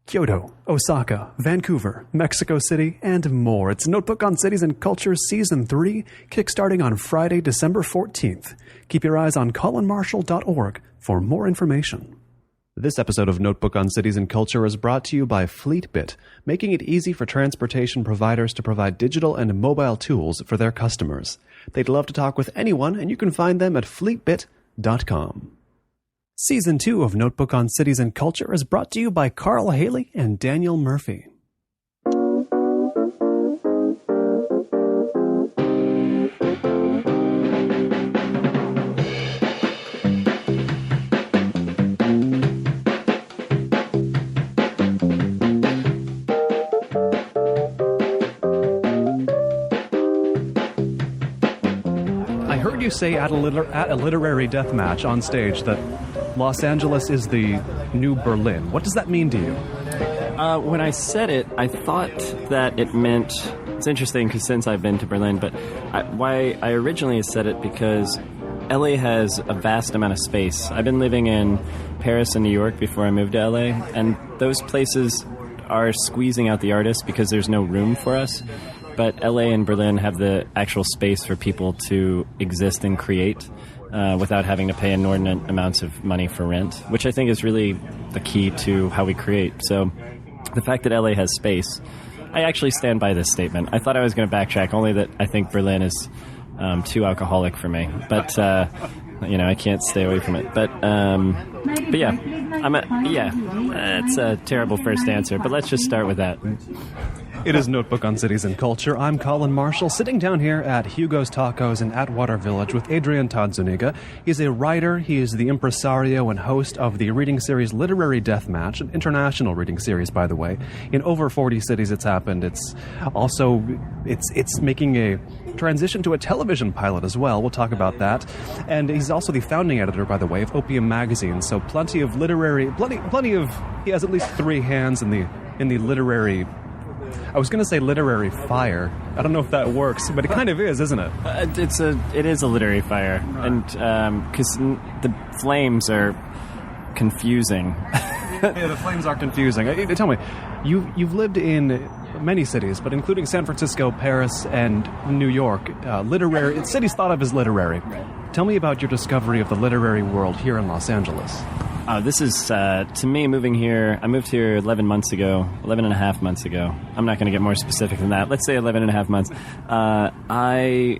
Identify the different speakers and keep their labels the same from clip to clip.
Speaker 1: Kyoto, Osaka, Vancouver, Mexico City, and more. It's Notebook on Cities and Culture Season 3, kickstarting on Friday, December 14th. Keep your eyes on colinmarshall.org for more information. This episode of Notebook on Cities and Culture is brought to you by Fleetbit, making it easy for transportation providers to provide digital and mobile tools for their customers. They'd love to talk with anyone, and you can find them at fleetbit.com. Season 2 of Notebook on Cities and Culture is brought to you by Carl Haley and Daniel Murphy. I heard you say at a literary death match on stage that Los Angeles is the new Berlin. What does that mean to you?
Speaker 2: When I said it, I thought that it meant... It's interesting because since I've been to Berlin, but why I originally said it because LA has a vast amount of space. I've been living in Paris and New York before I moved to LA, and those places are squeezing out the artists because there's no room for us. But LA and Berlin have the actual space for people to exist and create without having to pay inordinate amounts of money for rent, which I think is really the key to how we create. So the fact that LA has space, I actually stand by this statement. I thought I was going to backtrack, only that I think Berlin is too alcoholic for me. But, I can't stay away from it. But yeah, it's a terrible first answer, but let's just start with that.
Speaker 1: It is Notebook on Cities and Culture. I'm Colin Marshall, sitting down here at Hugo's Tacos in Atwater Village with Adrian Todd Zuniga. He's a writer, he is the impresario and host of the reading series Literary Deathmatch, an international reading series, by the way. In over 40 cities it's happened. It's also, it's making a transition to a television pilot as well. We'll talk about that. And he's also the founding editor, by the way, of Opium magazine. So plenty of, he has at least three hands in the literary... I was going to say literary fire. I don't know if that works, but it kind of is, isn't it?
Speaker 2: It is a literary fire, and because the flames are confusing.
Speaker 1: Yeah, the flames are confusing. Tell me, you've lived in many cities, but including San Francisco, Paris, and New York. Cities thought of as literary. Right. Tell me about your discovery of the literary world here in Los Angeles.
Speaker 2: This is, to me, moving here, I moved here 11 and a half months ago. I'm not going to get more specific than that. Let's say 11 and a half months. I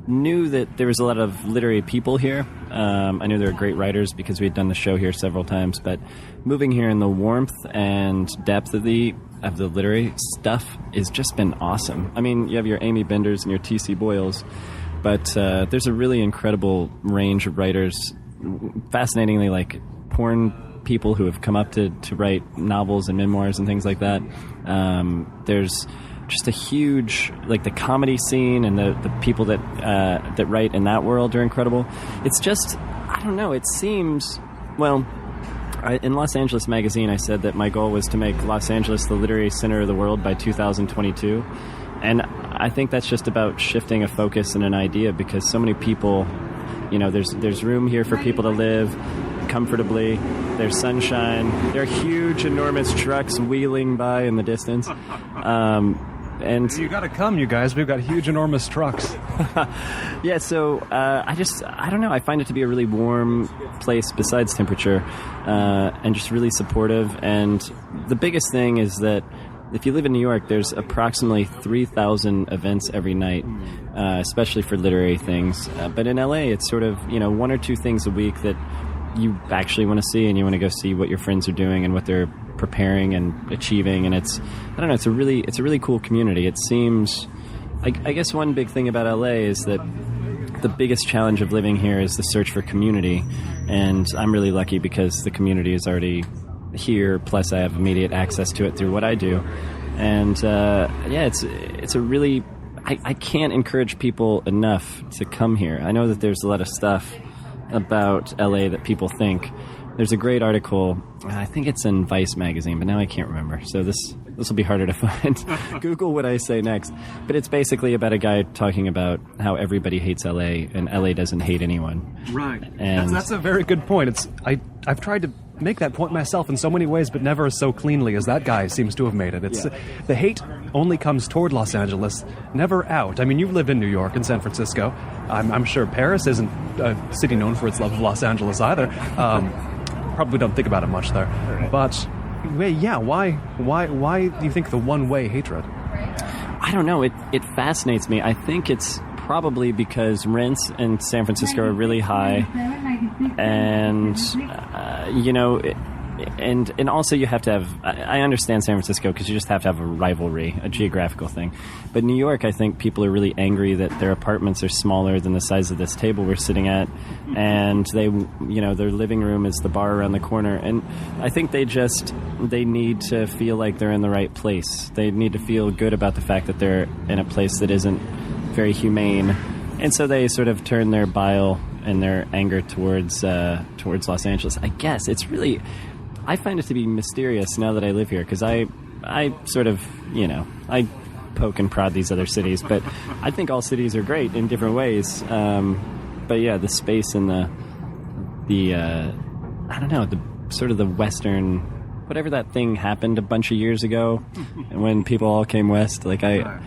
Speaker 2: knew that there was a lot of literary people here. I knew there were great writers because we had done the show here several times. But moving here in the warmth and depth of the literary stuff has just been awesome. I mean, you have your Amy Benders and your T.C. Boyles, but there's a really incredible range of writers, fascinatingly like porn people who have come up to write novels and memoirs and things like that. There's just a huge, like the comedy scene and the people that write in that world are incredible. It's just, I don't know, it seems, well, in Los Angeles Magazine I said that my goal was to make Los Angeles the literary center of the world by 2022. And I think that's just about shifting a focus and an idea because so many people, there's room here for people to live comfortably. There's sunshine. There are huge, enormous trucks wheeling by in the distance. And
Speaker 1: you got to come, you guys. We've got huge, enormous trucks.
Speaker 2: Yeah, so I don't know. I find it to be a really warm place besides temperature, and just really supportive. And the biggest thing is that if you live in New York, there's approximately 3,000 events every night, especially for literary things. But in LA, it's sort of, one or two things a week that you actually want to see, and you want to go see what your friends are doing and what they're preparing and achieving. And it's a really cool community. It seems, I guess one big thing about LA is that the biggest challenge of living here is the search for community. And I'm really lucky because the community is already here, plus I have immediate access to it through what I do. And it's a really, I can't encourage people enough to come here. I know that there's a lot of stuff about LA that people think. There's a great article, I think it's in Vice magazine, but now I can't remember, so this will be harder to find. Google what I say next. But it's basically about a guy talking about how everybody hates LA and LA doesn't hate anyone.
Speaker 1: Right.
Speaker 2: And
Speaker 1: that's a very good point. I've tried to make that point myself in so many ways, but never so cleanly as that guy seems to have made it. It's the hate only comes toward Los Angeles, never out. I mean, you've lived in New York and San Francisco. I'm sure Paris isn't a city known for its love of Los Angeles either. Probably don't think about it much there. But yeah, why do you think the one-way hatred?
Speaker 2: I don't know. It fascinates me. I think it's probably because rents in San Francisco are really high, and and also you have to have. I understand San Francisco because you just have to have a rivalry, a geographical thing. But New York, I think people are really angry that their apartments are smaller than the size of this table we're sitting at, and their living room is the bar around the corner. And I think they need to feel like they're in the right place. They need to feel good about the fact that they're in a place that isn't very humane, and so they sort of turn their bile and their anger towards Los Angeles. I guess it's really. I find it to be mysterious now that I live here because I sort of, I poke and prod these other cities, but I think all cities are great in different ways. But yeah, the space and the I don't know, the sort of the Western, whatever that thing happened a bunch of years ago, and when people all came west, like I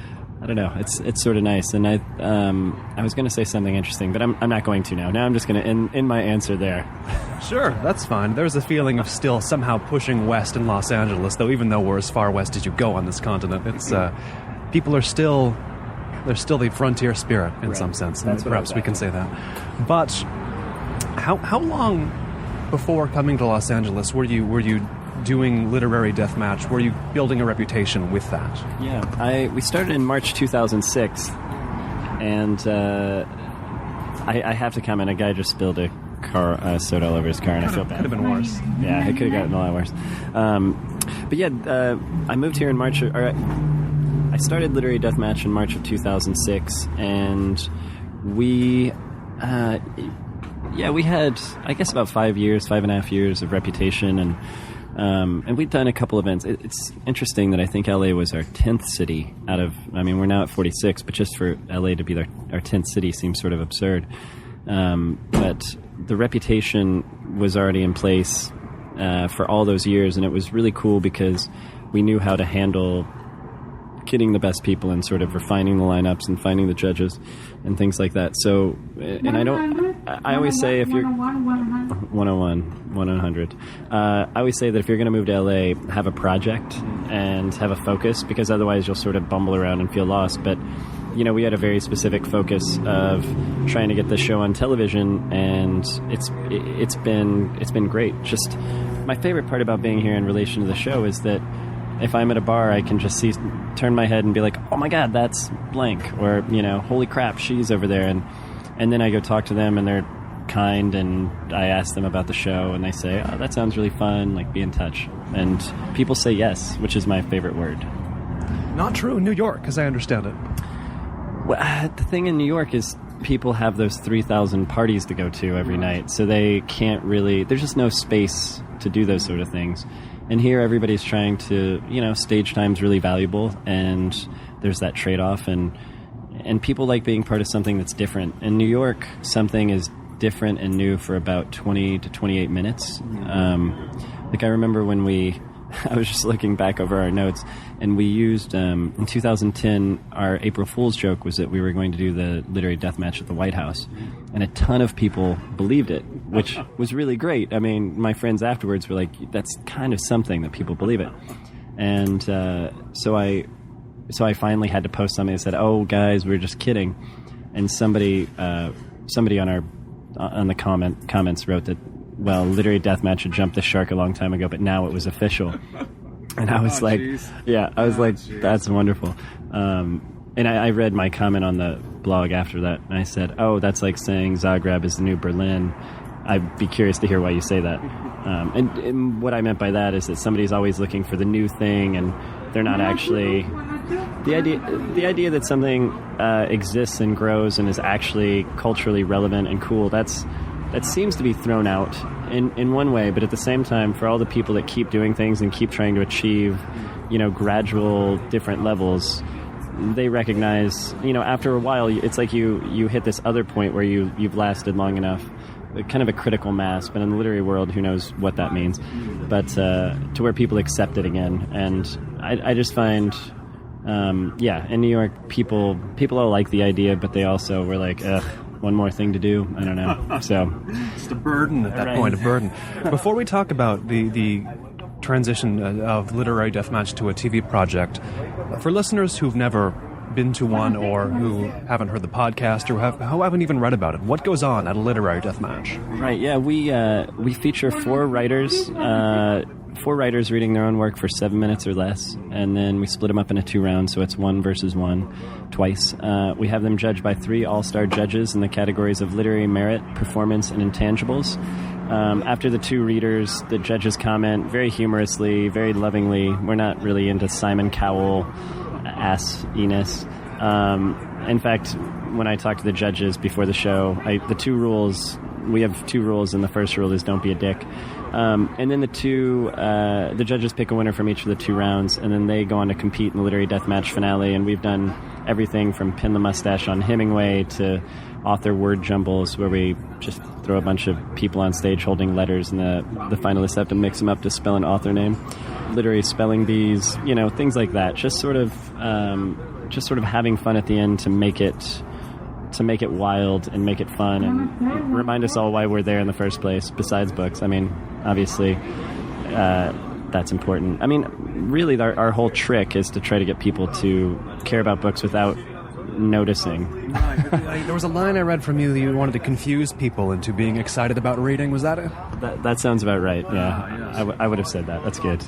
Speaker 2: don't know, it's sort of nice. And I was going to say something interesting, but I'm not going to now. Now I'm just going to end my answer there.
Speaker 1: Sure, that's fine. There's a feeling of still somehow pushing west in Los Angeles, though even though we're as far west as you go on this continent, it's people are still the frontier spirit in some sense. And perhaps we can say that. But how long before coming to Los Angeles were you doing literary deathmatch? Were you building a reputation with that?
Speaker 2: Yeah, we started in March 2006, and I have to comment. A guy just spilled a soda all over his car, and I feel bad.
Speaker 1: Could have been worse.
Speaker 2: Yeah, it could have gotten a lot worse. But yeah, I moved here in March. I started literary deathmatch in March of 2006, and we had, I guess, about 5.5 years of reputation, and we'd done a couple events. It's interesting that I think LA was our 10th city out of, we're now at 46, but just for LA to be our 10th city seems sort of absurd. But the reputation was already in place for all those years, and it was really cool because we knew how to handle getting the best people and sort of refining the lineups and finding the judges and things like that. So, and I always say if you're 101, 100. I always say that if you're going to move to LA, have a project and have a focus, because otherwise you'll sort of bumble around and feel lost. But we had a very specific focus of trying to get the show on television, and it's been great. Just my favorite part about being here in relation to the show is that if I'm at a bar, I can just turn my head and be like, oh my God, that's blank, or holy crap, she's over there, and then I go talk to them, and they're kind, and I ask them about the show, and they say, oh, that sounds really fun, like, be in touch, and people say yes, which is my favorite word.
Speaker 1: Not true in New York, as I understand it.
Speaker 2: Well, the thing in New York is people have those 3,000 parties to go to every night, so they can't really, there's just no space to do those sort of things. And here everybody's trying to, stage time's really valuable, and there's that trade-off, and people like being part of something that's different. In New York, something is different and new for about 20 to 28 minutes. Like I remember when I was just looking back over our notes, and we used, in 2010, our April Fool's joke was that we were going to do the literary deathmatch at the White House. And a ton of people believed it, which was really great. My friends afterwards were like, that's kind of something that people believe it. And so I finally had to post something that said, oh, guys, we're just kidding. And somebody on the comments wrote that, well, literary deathmatch had jumped the shark a long time ago, but now it was official. And I was that's wonderful. And I read my comment on the blog after that, and I said, oh, that's like saying Zagreb is the new Berlin. I'd be curious to hear why you say that. And what I meant by that is that somebody's always looking for the new thing, and they're not actually... The idea that something exists and grows and is actually culturally relevant and cool, that seems to be thrown out in one way, but at the same time, for all the people that keep doing things and keep trying to achieve, gradual different levels, they recognize, after a while, it's like you hit this other point where you've lasted long enough kind of a critical mass, but in the literary world, who knows what that means. But to where people accept it again. And I just find, in New York, people all like the idea, but they also were like, ugh, one more thing to do. I don't know. So
Speaker 1: just a burden at that point, a burden. Before we talk about the transition of literary deathmatch to a TV project, for listeners who've never been to one or who haven't heard the podcast or who haven't even read about it, what goes on at a literary deathmatch?
Speaker 2: Right. Yeah. We feature four writers reading their own work for 7 minutes or less, and then we split them up into 2 rounds, so it's 1 versus 1 twice. We have them judged by 3 all-star judges in the categories of literary merit, performance, and intangibles. After the 2 readers, the judges comment very humorously, very lovingly. We're not really into Simon Cowell ass-iness. In fact, when I talk to the judges before the show, we have 2 rules, and the first rule is don't be a dick. And then the judges pick a winner from each of the 2 rounds, and then they go on to compete in the literary deathmatch finale. And we've done everything from pin the mustache on Hemingway to author word jumbles, where we just throw a bunch of people on stage holding letters, and the finalists have to mix them up to spell an author name. Literary spelling bees, things like that. Just sort of having fun at the end to make it wild and make it fun and remind us all why we're there in the first place, besides books. I mean, obviously, that's important. I mean, really, our whole trick is to try to get people to care about books without noticing.
Speaker 1: There was a line I read from you that you wanted to confuse people into being excited about reading. Was that it?
Speaker 2: That sounds about right, yeah. Yes. I would have said that. That's good.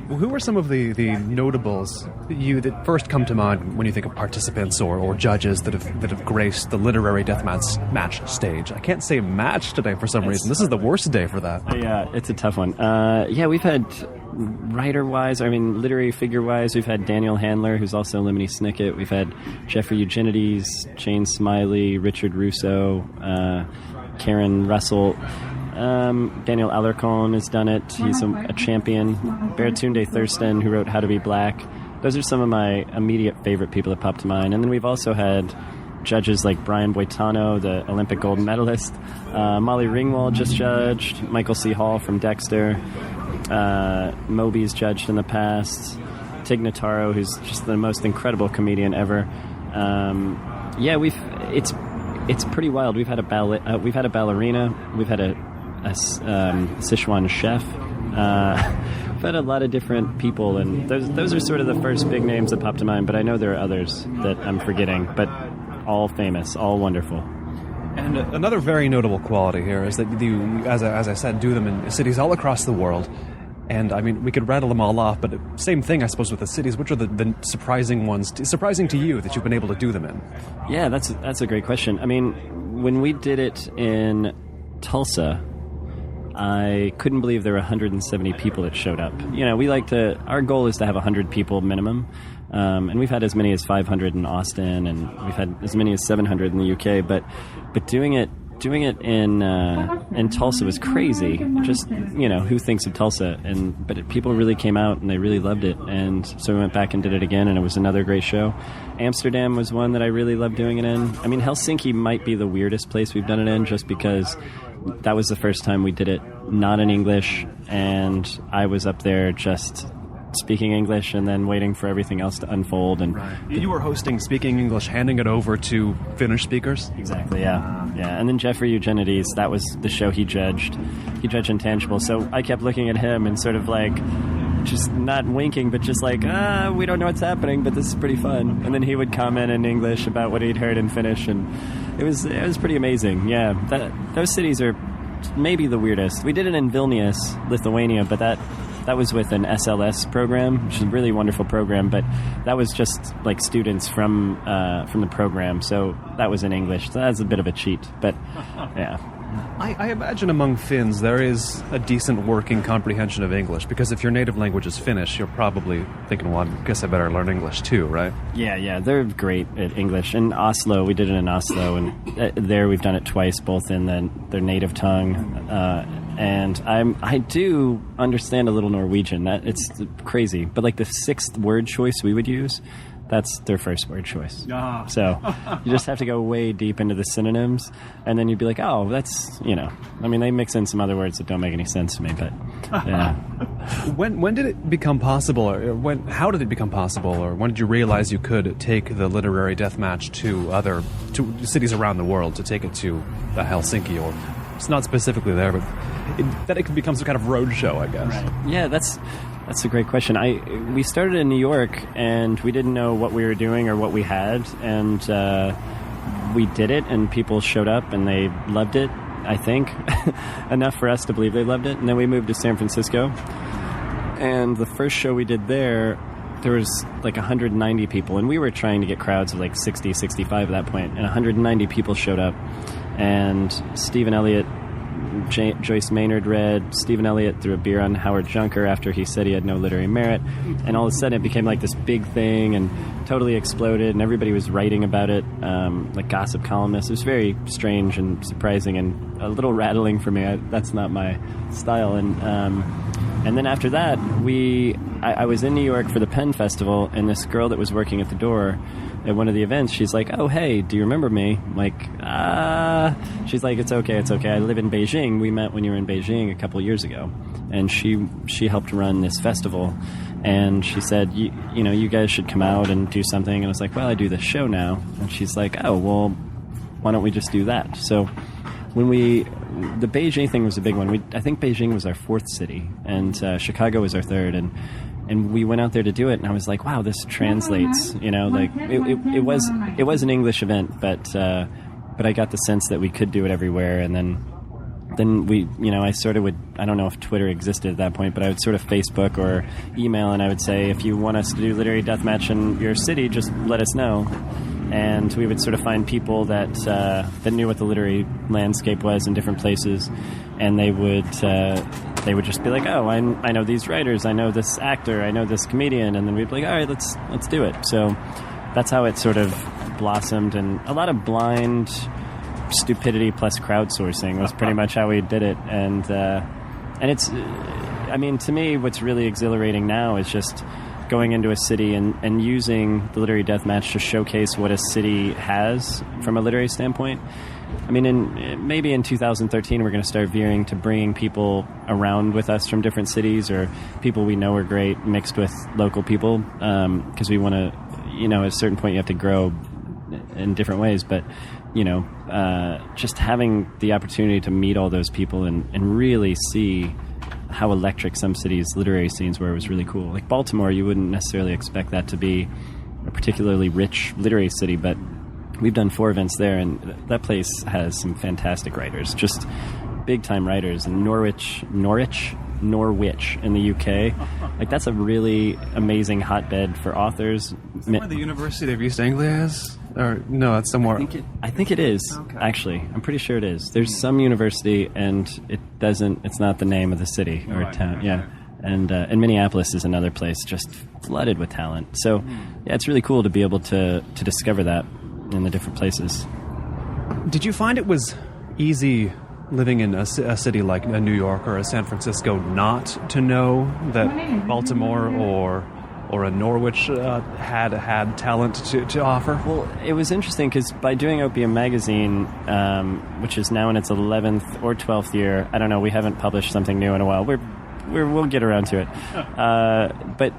Speaker 1: Well, who were some of the notables that first come to mind when you think of participants or judges that have graced the literary deathmatch stage? I can't say match today for some reason. This is the worst day for that.
Speaker 2: Yeah, it's a tough one. We've had literary figure-wise, we've had Daniel Handler, who's also Lemony Snicket. We've had Jeffrey Eugenides, Jane Smiley, Richard Russo, Karen Russell. Daniel Alarcon has done it. He's a champion. Baratunde Thurston, who wrote How to Be Black. Those are some of my immediate favorite people that pop to mind. And then we've also had judges like Brian Boitano, the Olympic gold medalist. Molly Ringwald just judged. Michael C. Hall from Dexter. Moby's judged in the past. Tig Notaro, who's just the most incredible comedian ever. It's pretty wild. We've had a ballerina. We've had a Sichuan chef. We've had a lot of different people, and those are sort of the first big names that pop to mind. But I know there are others that I'm forgetting, but all famous, all wonderful.
Speaker 1: And another very notable quality here is that you, as I said, do them in cities all across the world. And, I mean, we could rattle them all off, but same thing, I suppose, with the cities. Which are the surprising ones, surprising to you, that you've been able to do them in?
Speaker 2: Yeah, that's a great question. I mean, when we did it in Tulsa, I couldn't believe there were 170 people that showed up. Our goal is to have 100 people minimum. And we've had as many as 500 in Austin, and we've had as many as 700 in the UK. But doing it in Tulsa was crazy. Just, who thinks of Tulsa? But people really came out and they really loved it. And so we went back and did it again, and it was another great show. Amsterdam was one that I really loved doing it in. I mean, Helsinki might be the weirdest place we've done it in, just because that was the first time we did it not in English, and I was up there just speaking English and then waiting for everything else to unfold. And
Speaker 1: right. You were hosting speaking English, handing it over to Finnish speakers?
Speaker 2: Exactly, yeah. And then Jeffrey Eugenides, that was the show he judged. He judged Intangible. So I kept looking at him and sort of like, just not winking, but just like, we don't know what's happening, but this is pretty fun. And then he would comment in English about what he'd heard in Finnish, and it was pretty amazing. Yeah, those cities are maybe the weirdest. We did it in Vilnius, Lithuania, but that was with an SLS program, which is a really wonderful program, but that was just like students from the program, so that was in English. So that's a bit of a cheat, but yeah.
Speaker 1: I imagine among Finns there is a decent working comprehension of English, because if your native language is Finnish, you're probably thinking, well, I guess I better learn English too, right?
Speaker 2: Yeah, they're great at English. In Oslo, we did it in Oslo, and there we've done it twice, both in their native tongue, and I do understand a little Norwegian. It's crazy, but like the 6th word choice we would use, That's their first word choice.
Speaker 1: Ah.
Speaker 2: So you just have to go way deep into the synonyms, and then you'd be like, oh, that's, I mean, they mix in some other words that don't make any sense to me, but yeah.
Speaker 1: When did it become possible, or how did it become possible, or when did you realize you could take the literary deathmatch to cities around the world, to take it to Helsinki, or it's not specifically there, but that it could become some kind of road show, I guess?
Speaker 2: Right. Yeah, that's a great question. We started in New York, and we didn't know what we were doing or what we had, and we did it, and people showed up, and they loved it, I think, enough for us to believe they loved it. And then we moved to San Francisco, and the first show we did there was like 190 people, and we were trying to get crowds of like 60, 65 at that point, and 190 people showed up, and Stephen Elliott, Joyce Maynard read. Stephen Elliott threw a beer on Howard Junker after he said he had no literary merit, and all of a sudden it became like this big thing and totally exploded, and everybody was writing about it, like gossip columnists. It was very strange and surprising and a little rattling for me. That's not my style. And then after that, I was in New York for the Penn Festival, and this girl that was working at the door at one of the events, she's like, oh, hey, do you remember me? I'm like, she's like, it's okay. I live in Beijing. We met when you were in Beijing a couple of years ago. And she helped run this festival. And she said, you guys should come out and do something. And I was like, well, I do this show now. And she's like, oh, well, why don't we just do that? So the Beijing thing was a big one. I think Beijing was our fourth city, and Chicago was our third. And we went out there to do it, and I was like, wow, this translates, like it was an English event, but I got the sense that we could do it everywhere. And then we, I sort of would, I don't know if Twitter existed at that point, but I would sort of Facebook or email, and I would say, if you want us to do literary deathmatch in your city, just let us know. And we would sort of find people that knew what the literary landscape was in different places, and they would just be like, oh, I know these writers, I know this actor, I know this comedian, and then we'd be like, all right, let's do it. So that's how it sort of blossomed, and a lot of blind stupidity plus crowdsourcing was pretty much how we did it. And it's, I mean, to me, what's really exhilarating now is just going into a city and using the literary deathmatch to showcase what a city has from a literary standpoint. I mean, maybe in 2013 we're going to start veering to bringing people around with us from different cities, or people we know are great mixed with local people, because we want to, at a certain point you have to grow in different ways. But, just having the opportunity to meet all those people and really see how electric some cities' literary scenes were was really cool. Like Baltimore, you wouldn't necessarily expect that to be a particularly rich literary city, but we've done 4 events there, and that place has some fantastic writers, just big-time writers. And Norwich in the UK, like that's a really amazing hotbed for authors.
Speaker 1: Is that where the University of East Anglia is? Or no, it's somewhere.
Speaker 2: I think it is, okay. Actually. I'm pretty sure it is. There's some university, and it's not the name of the city or town. Right. Yeah. And Minneapolis is another place just flooded with talent. So, yeah, it's really cool to be able to discover that in the different places.
Speaker 1: Did you find it was easy living in a city like a New York or a San Francisco not to know that Baltimore or a Norwich had talent to offer? Well,
Speaker 2: it was interesting because by doing Opium magazine, which is now in its 11th or 12th year, I don't know, we haven't published something new in a while. We'll get around to it. But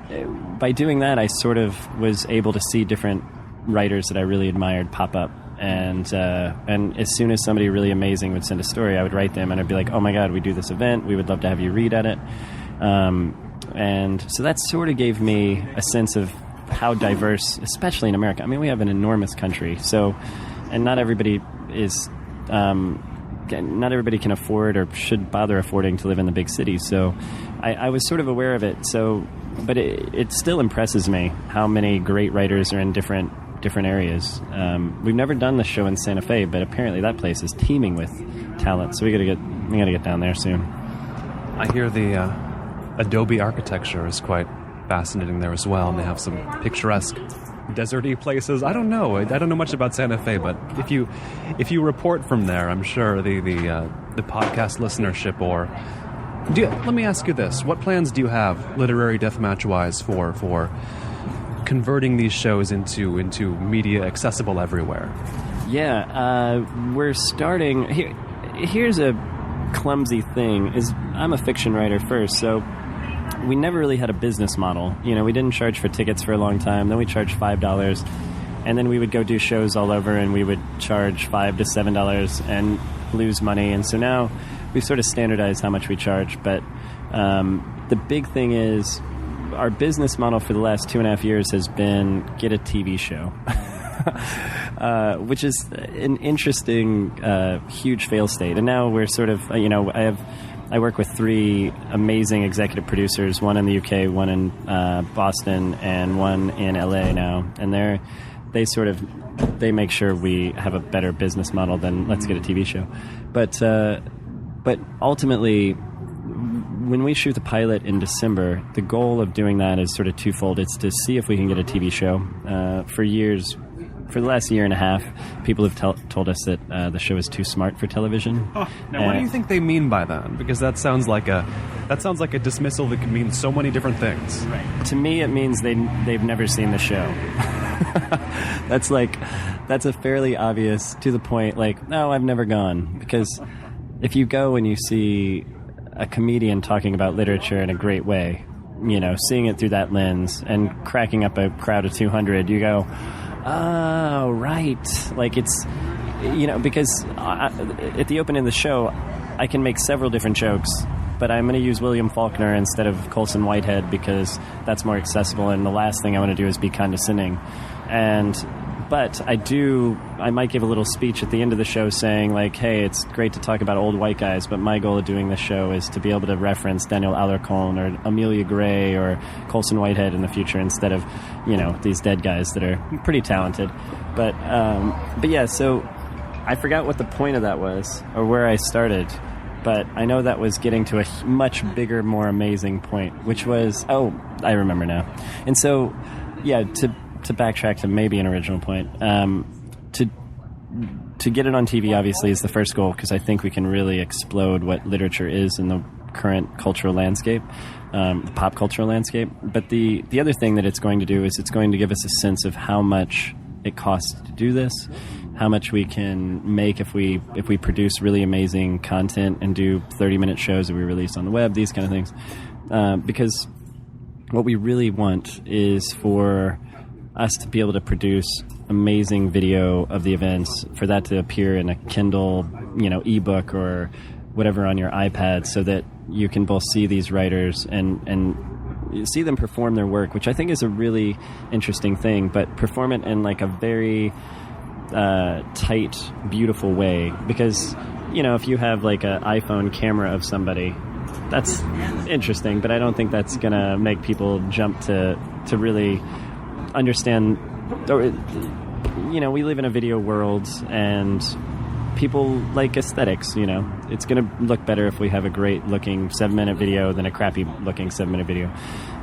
Speaker 2: by doing that, I sort of was able to see different writers that I really admired pop up. And as soon as somebody really amazing would send a story, I would write them, and I'd be like, oh my God, we do this event. We would love to have you read at it. And so that sort of gave me a sense of how diverse, especially in America. I mean, we have an enormous country, and not everybody can afford or should bother affording to live in the big cities. So I was sort of aware of it. So, but it still impresses me how many great writers are in different areas. We've never done the show in Santa Fe, but apparently that place is teeming with talent. So we gotta get down there soon.
Speaker 1: I hear the Adobe architecture is quite fascinating there as well, and they have some picturesque deserty places. I don't know much about Santa Fe, but if you report from there, I'm sure the podcast listenership let me ask you this: what plans do you have, literary deathmatch wise, for converting these shows into media accessible everywhere?
Speaker 2: Yeah, we're starting here. Here's a clumsy thing: is I'm a fiction writer first, so we never really had a business model. We didn't charge for tickets for a long time. Then we charged $5, and then we would go do shows all over, and we would charge $5 to $7 and lose money. And so now we've sort of standardized how much we charge. But the big thing is, our business model for the last 2.5 years has been get a TV show, which is an interesting, huge fail state. And now we're sort of, I work with 3 amazing executive producers, one in the UK, one in Boston, and one in LA now. And they make sure we have a better business model than let's get a TV show. But ultimately, when we shoot the pilot in December, the goal of doing that is sort of twofold. It's to see if we can get a TV show. For the last 1.5 years, people have told us that the show is too smart for television.
Speaker 1: Now, what do you think they mean by that? Because that sounds like a dismissal that can mean so many different things.
Speaker 2: Right. To me, it means they've never seen the show. That's a fairly obvious, to the point, no, I've never gone. Because if you go and you see a comedian talking about literature in a great way, seeing it through that lens and cracking up a crowd of 200, you go, oh, right. It's, because at the opening of the show, I can make several different jokes, but I'm going to use William Faulkner instead of Colson Whitehead because that's more accessible, and the last thing I want to do is be condescending. But I might give a little speech at the end of the show saying, hey, it's great to talk about old white guys, but my goal of doing this show is to be able to reference Daniel Alarcon or Amelia Gray or Colson Whitehead in the future instead of, these dead guys that are pretty talented. But yeah, so I forgot what the point of that was or where I started, but I know that was getting to a much bigger, more amazing point, which was, I remember now. And so, yeah, to backtrack to maybe an original point, to get it on TV obviously is the first goal, because I think we can really explode what literature is in the current cultural landscape, the pop cultural landscape. But the other thing that it's going to do is it's going to give us a sense of how much it costs to do this, how much we can make if we produce really amazing content and do 30-minute shows that we release on the web, these kind of things. Because what we really want is for us to be able to produce amazing video of the events, for that to appear in a Kindle, ebook or whatever on your iPad, so that you can both see these writers and see them perform their work, which I think is a really interesting thing, but perform it in a very tight, beautiful way. Because, if you have an iPhone camera of somebody, that's interesting, but I don't think that's going to make people jump to really understand, or we live in a video world and people like aesthetics. It's going to look better if we have a great looking 7-minute video than a crappy looking 7-minute video,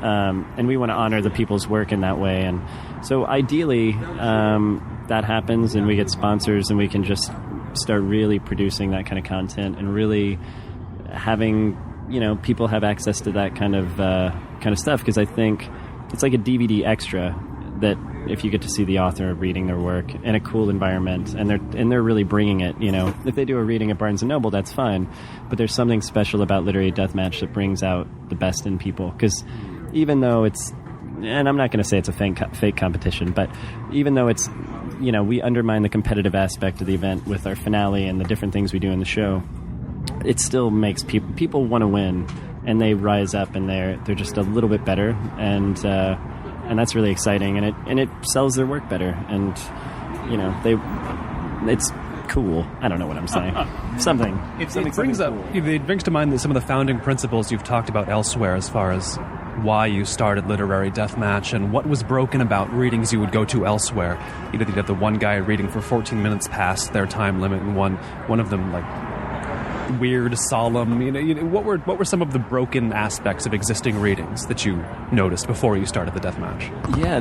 Speaker 2: and we want to honor the people's work in that way. And so ideally that happens and we get sponsors and we can just start really producing that kind of content and really having people have access to that kind of stuff, because I think it's like a DVD extra that if you get to see the author reading their work in a cool environment and they're really bringing it, if they do a reading at Barnes & Noble, that's fine, but there's something special about Literary Deathmatch that brings out the best in people. Because even though it's, and I'm not going to say it's a fake competition, but even though it's, we undermine the competitive aspect of the event with our finale and the different things we do in the show, it still makes people want to win, and they rise up and they're just a little bit better, and that's really exciting, and it sells their work better, and it's cool. I don't know what I'm saying. It brings to mind some of the founding principles you've talked about elsewhere, as far as why you started Literary Deathmatch and what was broken about readings you would go to elsewhere. You'd have the one guy reading for 14 minutes past their time limit, and one of them weird, solemn. What were some of the broken aspects of existing readings that you noticed before you started the Deathmatch? Yeah,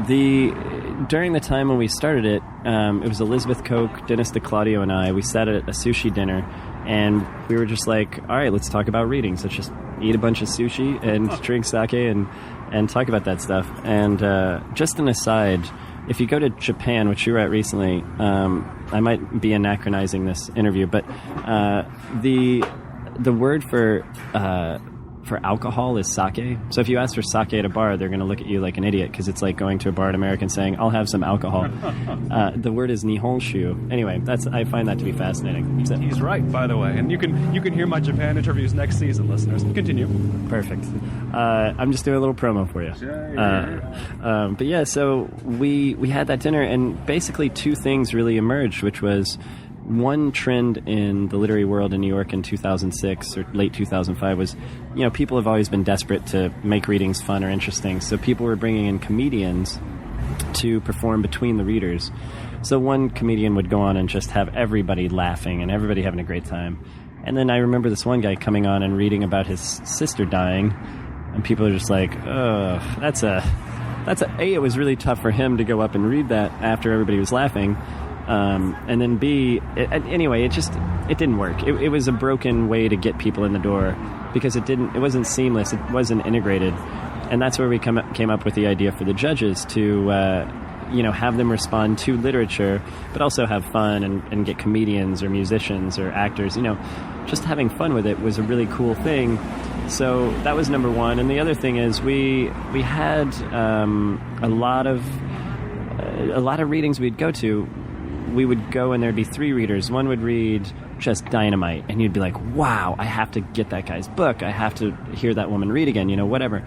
Speaker 2: during the time when we started it, it was Elizabeth Koch, Dennis DeClaudio, and I. We sat at a sushi dinner, and we were just like, all right, let's talk about readings. Let's just eat a bunch of sushi and drink sake and and talk about that stuff. And just an aside, if you go to Japan, which you were at recently, I might be anachronizing this interview, but the word for alcohol is sake. So if you ask for sake at a bar, they're going to look at you like an idiot because it's like going to a bar in America and saying, "I'll have some alcohol." The word is nihonshu. Anyway, I find that to be fascinating. So,
Speaker 1: he's right, by the way, and you can hear my Japan interviews next season, listeners. Continue.
Speaker 2: Perfect. I'm just doing a little promo for you. But yeah, so we had that dinner, and basically two things really emerged, which was one trend in the literary world in New York in 2006 or late 2005 was, people have always been desperate to make readings fun or interesting. So people were bringing in comedians to perform between the readers. So one comedian would go on and just have everybody laughing and everybody having a great time. And then I remember this one guy coming on and reading about his sister dying, and people are just like, "Oh, it was really tough for him to go up and read that after everybody was laughing." And then B, anyway, it didn't work. It was a broken way to get people in the door because it wasn't seamless. It wasn't integrated. And that's where we came up with the idea for the judges to, have them respond to literature, but also have fun and get comedians or musicians or actors. Just having fun with it was a really cool thing. So that was number one. And the other thing is we had a lot of readings we'd go to. We would go and there'd be three readers. One would read just dynamite, and you'd be like, "Wow, I have to get that guy's book. I have to hear that woman read again," whatever.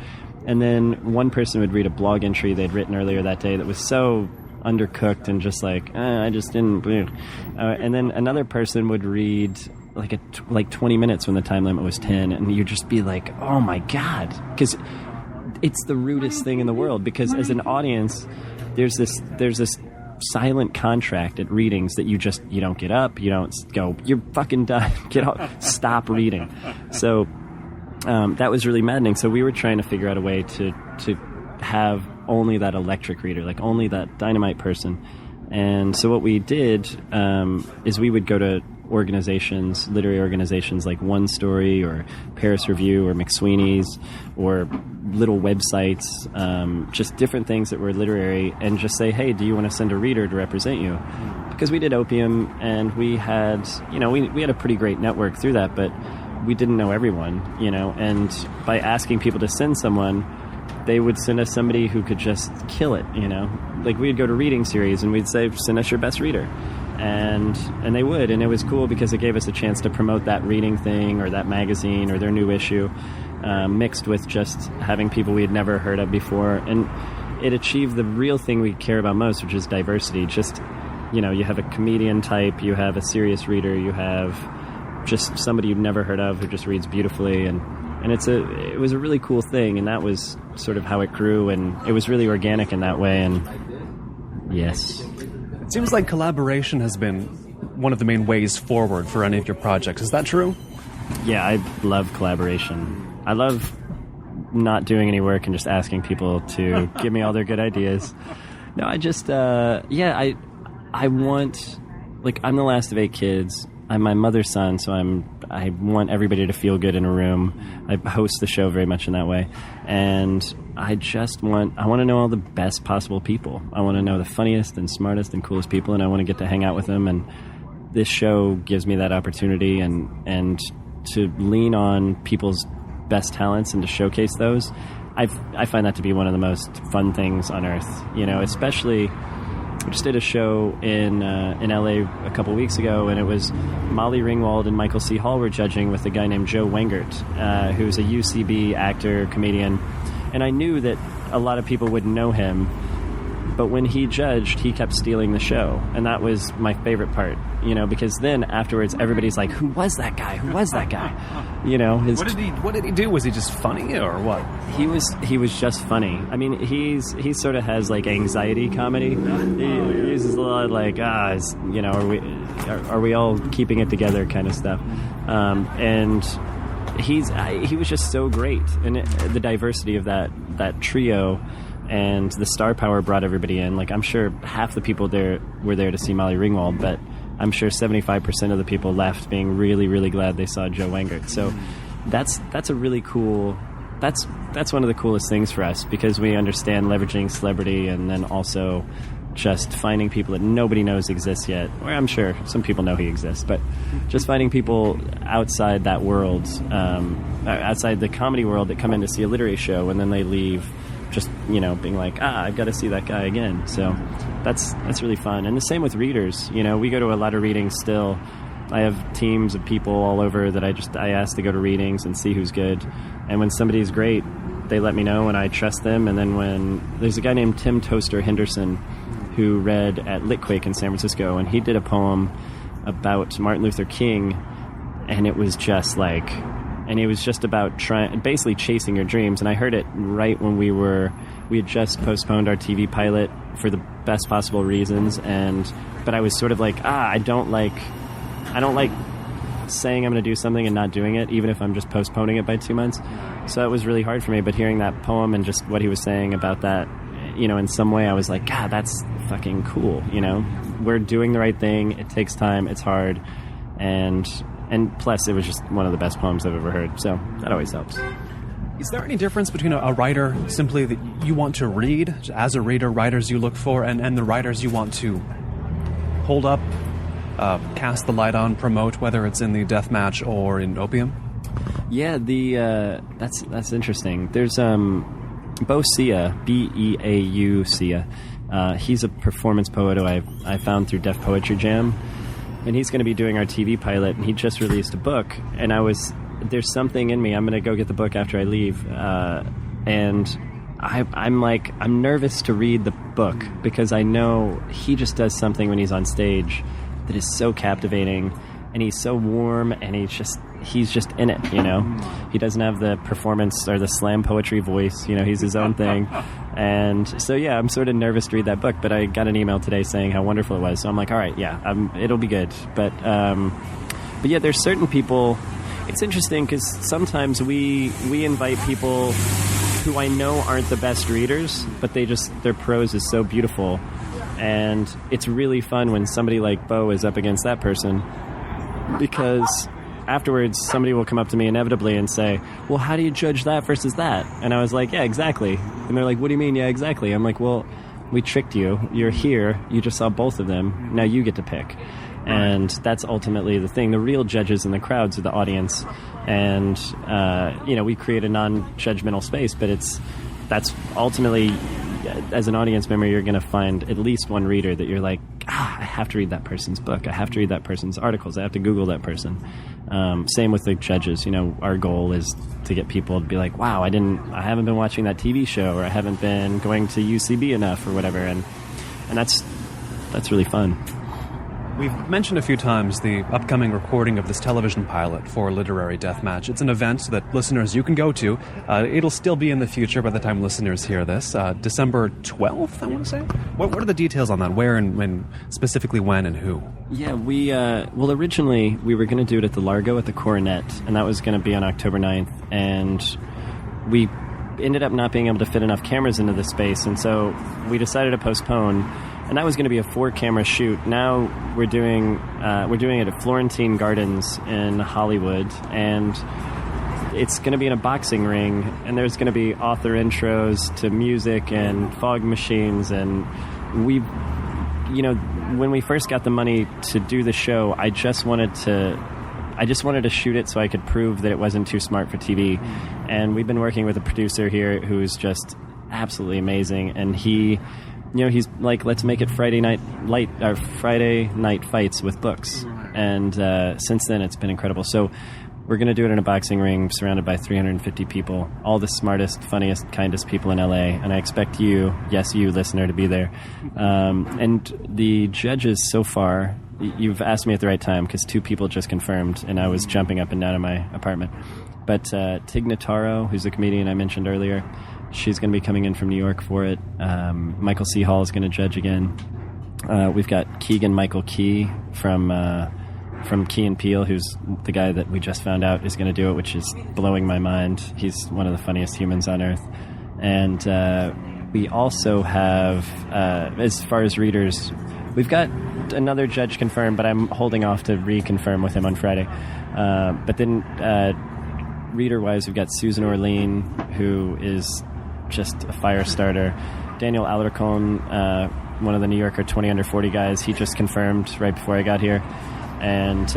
Speaker 2: And then one person would read a blog entry they'd written earlier that day that was so undercooked and just like, I just didn't. And then another person would read like 20 minutes when the time limit was 10, and you'd just be like, "Oh my God," because it's the rudest thing in the world. Because as an audience, there's this silent contract at readings that you don't get up, you don't go, "You're fucking done, get off, stop reading." So that was really maddening. So we were trying to figure out a way to have only that electric reader, like only that dynamite person. And so what we did is we would go to organizations, literary organizations like One Story or Paris Review or McSweeney's or little websites, just different things that were literary, and just say, "Hey, do you want to send a reader to represent you?" Because we did Opium, and we had, we had a pretty great network through that, but we didn't know everyone, and by asking people to send someone, they would send us somebody who could just kill it, Like we'd go to reading series and we'd say, "Send us your best reader." And they would, and it was cool because it gave us a chance to promote that reading thing or that magazine or their new issue, mixed with just having people we had never heard of before. And it achieved the real thing we care about most, which is diversity. Just, you have a comedian type, you have a serious reader, you have just somebody you've never heard of who just reads beautifully, and it was a really cool thing, and that was sort of how it grew, and it was really organic in that way. And yes.
Speaker 1: It seems like collaboration has been one of the main ways forward for any of your projects. Is that true? Yeah,
Speaker 2: I love collaboration. I love not doing any work and just asking people to give me all their good ideas. No, I just, I want, I'm the last of 8 kids. I'm my mother's son, so I want everybody to feel good in a room. I host the show very much in that way. And I want to know all the best possible people. I want to know the funniest and smartest and coolest people, and I want to get to hang out with them. And this show gives me that opportunity, and to lean on people's best talents and to showcase those. I find that to be one of the most fun things on earth, especially. I just did a show in LA a couple weeks ago, and it was Molly Ringwald and Michael C. Hall were judging with a guy named Joe Wengert, who's a UCB actor, comedian. And I knew that a lot of people wouldn't know him, but when he judged, he kept stealing the show. And that was my favorite part, because then afterwards, everybody's like, "Who was that guy? Who was that guy?"
Speaker 1: What did he do? Was he just funny or what?
Speaker 2: He was just funny. I mean, he sort of has anxiety comedy. He uses a lot of are we all keeping it together kind of stuff. And he was just so great, and the diversity of that trio. And the star power brought everybody in. I'm sure half the people there were there to see Molly Ringwald, but I'm sure 75% of the people left being really, really glad they saw Joe Wengert. So that's a really cool that's one of the coolest things for us, because we understand leveraging celebrity and then also just finding people that nobody knows exist yet. Or I'm sure some people know he exists, but just finding people outside that world, outside the comedy world, that come in to see a literary show and then they leave just, being like, I've got to see that guy again. So that's really fun. And the same with readers. We go to a lot of readings still. I have teams of people all over that I ask to go to readings and see who's good. And when somebody's great, they let me know and I trust them. And then when there's a guy named Tim Toaster Henderson who read at Litquake in San Francisco, and he did a poem about Martin Luther King, and it was just about basically chasing your dreams. And I heard it right when we had just postponed our TV pilot for the best possible reasons. But I was sort of like, I don't like saying I'm going to do something and not doing it, even if I'm just postponing it by 2 months. So it was really hard for me. But hearing that poem and just what he was saying about that, in some way I was like, God, that's fucking cool. We're doing the right thing. It takes time. It's hard. And plus, it was just one of the best poems I've ever heard. So that always helps.
Speaker 1: Is there any difference between a writer simply that you want to read, as a reader, writers you look for, and the writers you want to hold up, cast the light on, promote, whether it's in the Deathmatch or in Opium?
Speaker 2: Yeah, that's interesting. There's Bo Sia, Beau Sia. He's a performance poet who I found through Def Poetry Jam, and he's going to be doing our TV pilot. And he just released a book, and there's something in me. I'm going to go get the book after I leave, and I'm nervous to read the book because I know he just does something when he's on stage that is so captivating, and he's so warm, and he's just in it, He doesn't have the performance or the slam poetry voice, he's his own thing. And so, yeah, I'm sort of nervous to read that book, but I got an email today saying how wonderful it was. So I'm like, all right, yeah, it'll be good. But yeah, there's certain people. It's interesting because sometimes we invite people who I know aren't the best readers, but their prose is so beautiful. And it's really fun when somebody like Bo is up against that person, because afterwards somebody will come up to me inevitably and say, well, how do you judge that versus that? And I was like, yeah, exactly. And they're like, what do you mean? Yeah, exactly. I'm like, well, we tricked you. You're here. You just saw both of them. Now you get to pick. And that's ultimately the thing. The real judges in the crowds are the audience. And, we create a non-judgmental space, but that's ultimately, as an audience member, you're going to find at least one reader that you're like, I have to read that person's book. I have to read that person's articles. I have to Google that person. Same with the judges. Our goal is to get people to be like, wow, I haven't been watching that TV show, or I haven't been going to UCB enough, or whatever. And that's really fun.
Speaker 1: We've mentioned a few times the upcoming recording of this television pilot for Literary Deathmatch. It's an event that listeners you can go to. It'll still be in the future by the time listeners hear this. December 12th, I want to say? What are the details on that? Where and when, specifically when and who?
Speaker 2: Yeah, originally we were going to do it at the Largo at the Coronet, and that was going to be on October 9th. And we ended up not being able to fit enough cameras into the space, and so we decided to postpone. And that was going to be a 4-camera shoot. Now we're doing it at Florentine Gardens in Hollywood, and it's going to be in a boxing ring. And there's going to be author intros to music and fog machines. And when we first got the money to do the show, I just wanted to shoot it so I could prove that it wasn't too smart for TV. And we've been working with a producer here who's just absolutely amazing, and he's like, let's make it Friday night fights with books. And since then, it's been incredible. So we're going to do it in a boxing ring surrounded by 350 people, all the smartest, funniest, kindest people in LA. And I expect you, listener, to be there. And the judges so far, you've asked me at the right time, because 2 people just confirmed, and I was jumping up and down in my apartment. But Tig Notaro, who's the comedian I mentioned earlier, she's going to be coming in from New York for it. Michael C. Hall is going to judge again. We've got Keegan-Michael Key from Key and Peele, who's the guy that we just found out is going to do it, which is blowing my mind. He's one of the funniest humans on earth. And we also have, as far as readers, we've got another judge confirmed, but I'm holding off to reconfirm with him on Friday. But then reader-wise, we've got Susan Orlean, who is just a fire starter. Daniel Alarcon, one of the New Yorker 20 under 40 guys, he just confirmed right before I got here. And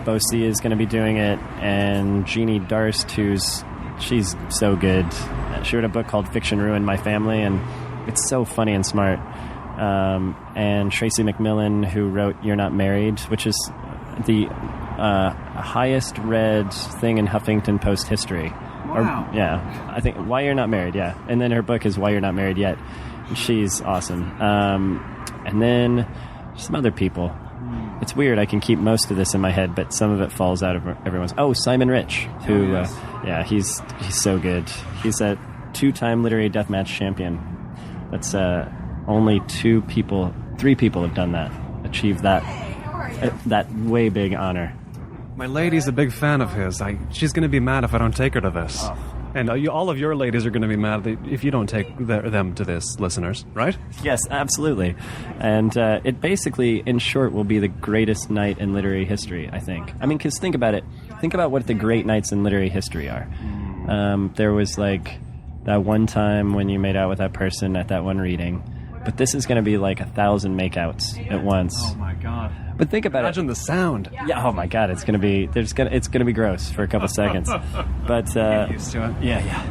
Speaker 2: Bosie is going to be doing it, and Jeannie Darst, she's so good. She wrote a book called Fiction Ruined My Family, and it's so funny and smart. And Tracy McMillan, who wrote You're Not Married, which is the highest read thing in Huffington Post history.
Speaker 1: Wow.
Speaker 2: I think Why You're Not Married, yeah. And then her book is Why You're Not Married Yet. She's awesome. And then some other people. It's weird, I can keep most of this in my head, but some of it falls out of everyone's. Oh, Simon Rich, who, he's so good. He's a 2-time literary deathmatch champion. That's only 3 people have done that, achieved that way big honor.
Speaker 1: My lady's a big fan of his. She's going to be mad if I don't take her to this. Oh. And all of your ladies are going to be mad if you don't take them to this, listeners, right?
Speaker 2: Yes, absolutely. And it basically, in short, will be the greatest night in literary history, I think. I mean, because think about it. Think about what the great nights in literary history are. There was, like, that one time when you made out with that person at that one reading. But this is going to be like 1,000 makeouts at once.
Speaker 1: Oh, my God.
Speaker 2: But think about
Speaker 1: Imagine the sound.
Speaker 2: Yeah. Oh my God, it's gonna be gross for a couple seconds. But
Speaker 1: get used to it.
Speaker 2: Yeah.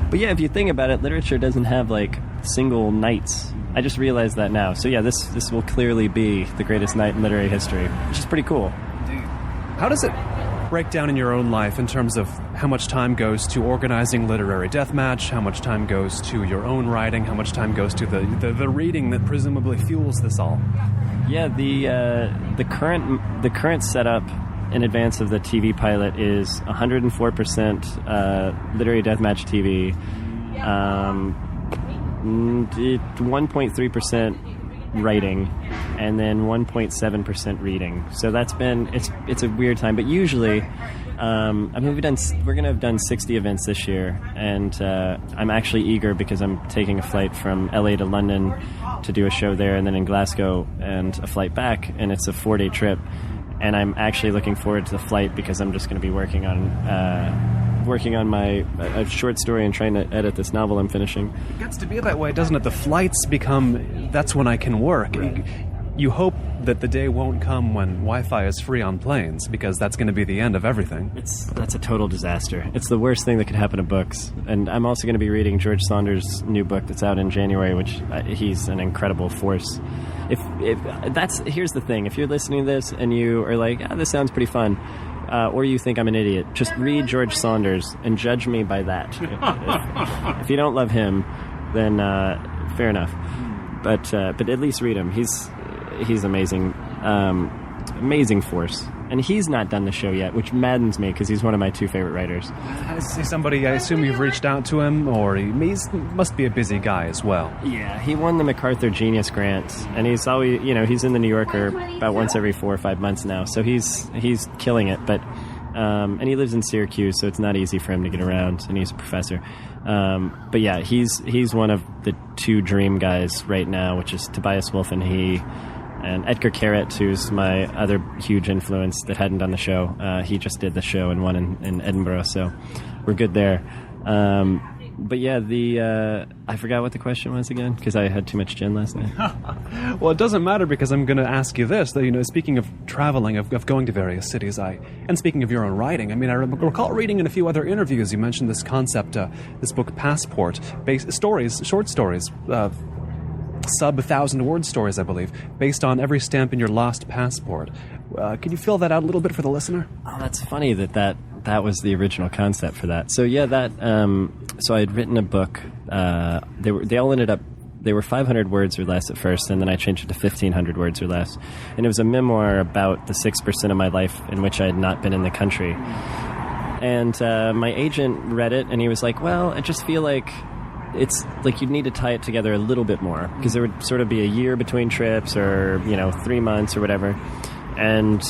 Speaker 2: But yeah, if you think about it, literature doesn't have like single nights. I just realized that now. So yeah, this will clearly be the greatest night in literary history, which is pretty cool.
Speaker 1: Indeed. How does it break down in your own life in terms of how much time goes to organizing literary deathmatch, how much time goes to your own writing, how much time goes to the reading that presumably fuels this all?
Speaker 2: Yeah, the current setup in advance of the TV pilot is 104% literary deathmatch TV, 1.3% writing, and then 1.7% reading. So that's been it's a weird time, but usually we're going to have done 60 events this year, and I'm actually eager because I'm taking a flight from LA to London to do a show there, and then in Glasgow, and a flight back, and it's a 4-day trip, and I'm actually looking forward to the flight because I'm just going to be working on my a short story and trying to edit this novel I'm finishing.
Speaker 1: It gets to be that way, doesn't it? The flights that's when I can work. Right. You hope that the day won't come when Wi-Fi is free on planes, because that's going to be the end of everything.
Speaker 2: That's a total disaster. It's the worst thing that could happen to books. And I'm also going to be reading George Saunders' new book that's out in January, which he's an incredible force. Here's the thing. If you're listening to this and you are like, this sounds pretty fun, or you think I'm an idiot, just read George Saunders and judge me by that. If you don't love him, then fair enough. But at least read him. He's amazing, amazing force. And he's not done the show yet, which maddens me because he's one of my 2 favorite writers.
Speaker 1: Is he somebody, I assume you've reached out to him, or he must be a busy guy as well?
Speaker 2: Yeah, he won the MacArthur Genius Grant, and he's always, he's in the New Yorker about once every 4 or 5 months now, so he's killing it. But and he lives in Syracuse, so it's not easy for him to get around, and he's a professor. But yeah, he's one of the 2 dream guys right now, which is Tobias Wolff and he. And Edgar Carrett, who's my other huge influence that hadn't done the show, he just did the show and won in Edinburgh, so we're good there. But yeah, I forgot what the question was again, because I had too much gin last night.
Speaker 1: Well, it doesn't matter, because I'm going to ask you this, that, speaking of traveling, of going to various cities, and speaking of your own writing, I recall reading in a few other interviews, you mentioned this concept, this book, Passport, short stories, sub-1,000-word stories, I believe, based on every stamp in your lost passport. Could you fill that out a little bit for the listener?
Speaker 2: Oh, that's funny that was the original concept for that. So yeah, so I had written a book. They all ended up, they were 500 words or less at first, and then I changed it to 1,500 words or less. And it was a memoir about the 6% of my life in which I had not been in the country. And my agent read it, and he was like, well, I just feel like it's like you'd need to tie it together a little bit more, because there would sort of be a year between trips, or 3 months or whatever. And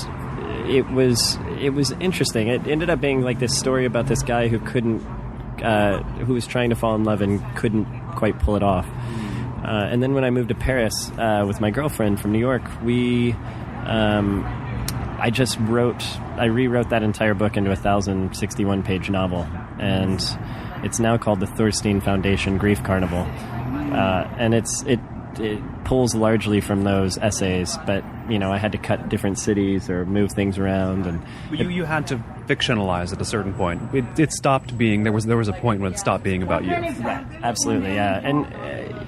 Speaker 2: it was interesting. It ended up being like this story about this guy who was trying to fall in love and couldn't quite pull it off. And then when I moved to Paris with my girlfriend from New York, I I rewrote that entire book into a 1,061-page novel, and it's now called the Thorstein Foundation Grief Carnival, and it pulls largely from those essays, but I had to cut different cities or move things around, and
Speaker 1: you had to fictionalize at a certain point. It stopped being, there was a point when it stopped being about you.
Speaker 2: Right. Absolutely, yeah. And